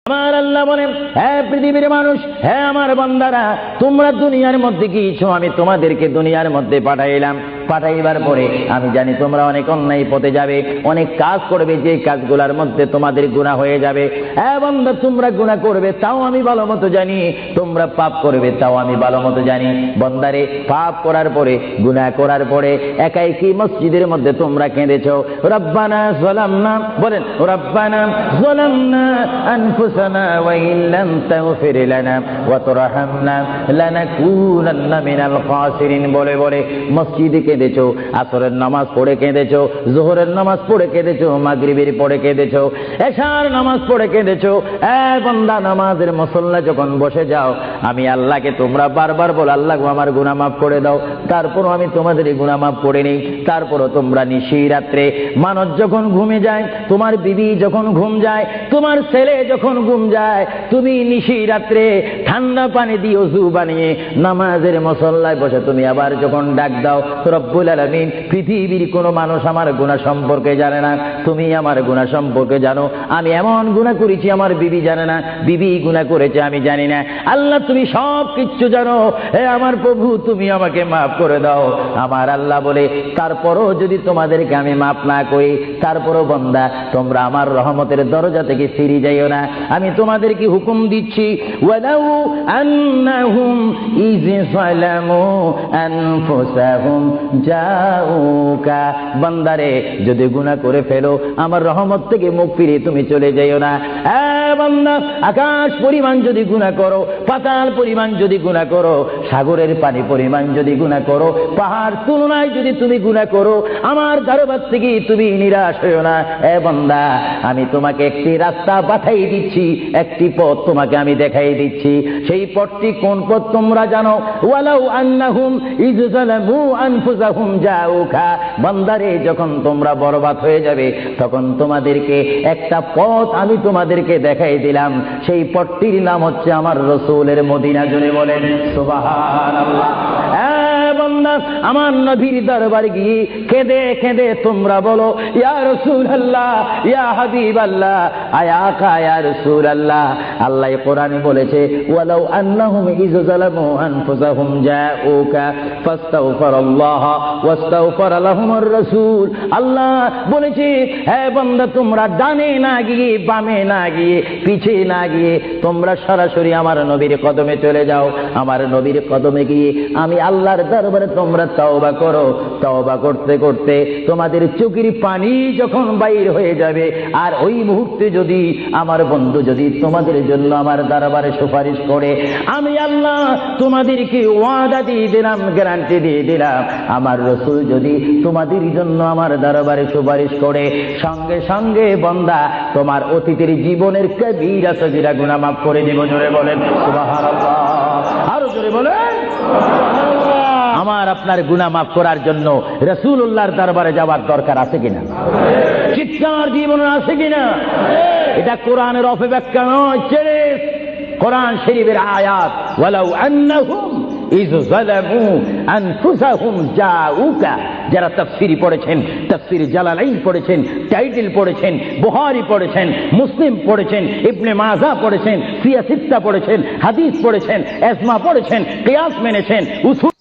আমার আল্লাহ বলেন, হে পৃথিবীর মানুষ, হে আমার বান্দারা, তোমরা দুনিয়ার মধ্যে গিয়েছো, আমি তোমাদেরকে দুনিয়ার মধ্যে পাঠাইলাম। পাঠাইবার পরে আমি জানি তোমরা অনেক অন্যায় পথে যাবে, অনেক কাজ করবে, যে কাজগুলোর মধ্যে তোমাদের গুনাহ হয়ে যাবে। হে বান্দা, তোমরা গুনাহ করবে তাও আমি ভালো মতো জানি, তোমরা পাপ করবে তাও আমি ভালো মতো জানি। বান্দারে, পাপ করার পরে, গুনাহ করার পরে একাই কি মসজিদের মধ্যে তোমরা কেঁদেছো, রব্বানা যালামনা, বলেন রব্বানা যালামনা আনফুসানা ওয়া ইল্লাম তাগফির লানা ওয়া তারহামনা লানাকুনান্না মিনাল খাসিরিন বলে বলে মসজিদে কেঁদেছো, আসরের নামাজ পড়ে কেঁদেছো, যোহরের নামাজ পড়ে কেঁদেছো, মাগরিবের পড়ে কেঁদেছো, এশার নামাজ পড়ে কেঁদেছো। এ বান্দা, নামাজের মুসল্লা যখন বসে যাও, আমি আল্লাহকে তোমরা বারবার বলো, আল্লাহ আমার গুনাহ মাফ করে দাও। তারপরও আমি তোমাদের গুনাহ মাফ করে নেই। তারপরও তোমরা নিশি রাত্রে, মানুষ যখন ঘুমে যায়, তোমার বিবি যখন ঘুম যায়, তোমার ছেলে যখন ঘুম যায়, তুমি নিশি রাত্রে ঠান্ডা পানি দিয়ে ওযু বানিয়ে নামাজের মুসল্লায় বসে তুমি আবার যখন ডাক দাও, রব্বুল আলামিন, পৃথিবীর কোনো মানুষ আমার গুনাহ সম্পর্কে জানে না, তুমি আমার গুনাহ সম্পর্কে জানো। আমি এমন গুনাহ করেছি আমার বিবি জানে না, বিবি গুনাহ করেছে আমি জানি না। আল্লাহ, তুমি সব কিচ্ছু জানো। হে আমার প্রভু, তুমি আমাকে মাফ করে দাও। আমার আল্লাহ বলে, তারপরও যদি তোমাদেরকে আমি মাফ না করি, তারপরও বান্দা, তোমরা আমার রহমতের দরজা থেকে ফিরে যাইও না। আমি তোমাদেরকে হুকুম দিচ্ছি, ওয়ালাউ আন্নাহুম ইয যালামু আনফুসাহুম জাউকা, বান্দারে, যদি গুনাহ করে ফেলো, আমার রহমত থেকে মুখ ফিরে তুমি চলে যাইও না। বান্দা, আকাশ পরিমাণ যদি গুনাহ করো, পাতাল পরিমাণ যদি গুনাহ করো, সাগরের পানি পরিমাণ যদি গুনাহ করো, পাহাড় তুলনায় যদি তুমি গুনাহ করো, আমার দরবার থেকে তুমি নিরাশ হইও না। বান্দা, আমি তোমাকে একটি রাস্তা পাঠাই দিচ্ছি, একটি পথ তোমাকে আমি দেখাই দিচ্ছি। সেই পথটি কোন পথ তোমরা জানো? ওয়ালাউ আন্নাহুম ইয যালামু আনফুসাহুম জাউকা, বান্দারে, যখন তোমরা বরবাদ হয়ে যাবে, তখন তোমাদেরকে একটা পথ আমি তোমাদেরকে দেখাই দিলাম। সেই পথটির নাম হচ্ছে আমার রাসূলের মদিনা। জোরে বলেন সুবহানাল্লাহ। বান্দা, আমার নবীর দরবারে গিয়ে কেঁদে কেঁদে তোমরা বলো, ইয়া রাসূলুল্লাহ, ইয়া হাবিবাল্লাহ, আয়া আকা, ইয়া রাসূলুল্লাহ। আল্লাহ কোরআনে বলেছে, ওয়ালাউ আন্নাহুম ইয যালামু আনফুসাহুম জাউকা ফাস্তাগফিরুল্লাহ ওয়াস্তাগফার লাহুমুর রাসূল। আল্লাহ বলেছে, হে বান্দা, তোমরা ডানে না গিয়ে, বামে না গিয়ে, পিছে না গিয়ে, তোমরা সরাসরি আমার নবীর কদমে চলে যাও। আমার নবীর কদমে গিয়ে আমি আল্লাহর দরবারে তোমরা তওবা করো। তওবা করতে করতে তোমাদের চোখের পানি যখন বাইর হয়ে যাবে, আর ওই মুহূর্তে যদি আমার বন্ধু যদি তোমাদের জন্য আমার দরবারে সুপারিশ করে, আমি আল্লাহ তোমাদেরকে ওয়াদা দিয়ে দিলাম, গ্যারান্টি দিয়ে দিলাম, আমার রাসূল যদি তোমাদের জন্য আমার দরবারে সুপারিশ করে, সঙ্গে সঙ্গে বান্দা, তোমার অতীতের জীবনের কবিরা সগীরা গুনাহ মাফ করে দেব। জোরে বলেন সুবহানাল্লাহ। আরো জোরে বলেন সুবহানাল্লাহ। আমার আপনার গুনাহ মাফ করার জন্য রাসূলুল্লাহর দরবারে যাওয়ার দরকার আছে কিনা? চিৎকার জীবন আছে কিনা? এটা কোরআনের অপব্যাখ্যা নয়, কোরআন শরীফের আয়াত। ওয়ালাউ আন্নাহুম ইয যালামু আনফুসাহুম জাউকা, যারা তাফসীরি পড়েছেন, তাফসীর জালালাইন পড়েছেন, টাইটেল পড়েছেন, বুখারী পড়েছেন, মুসলিম পড়েছেন, ইবনে মাজাহ পড়েছেন, সিয়া সিত্তা পড়েছেন, হাদিস পড়েছেন, ইজমা পড়েছেন, কিয়াস মেনেছেন, উসুল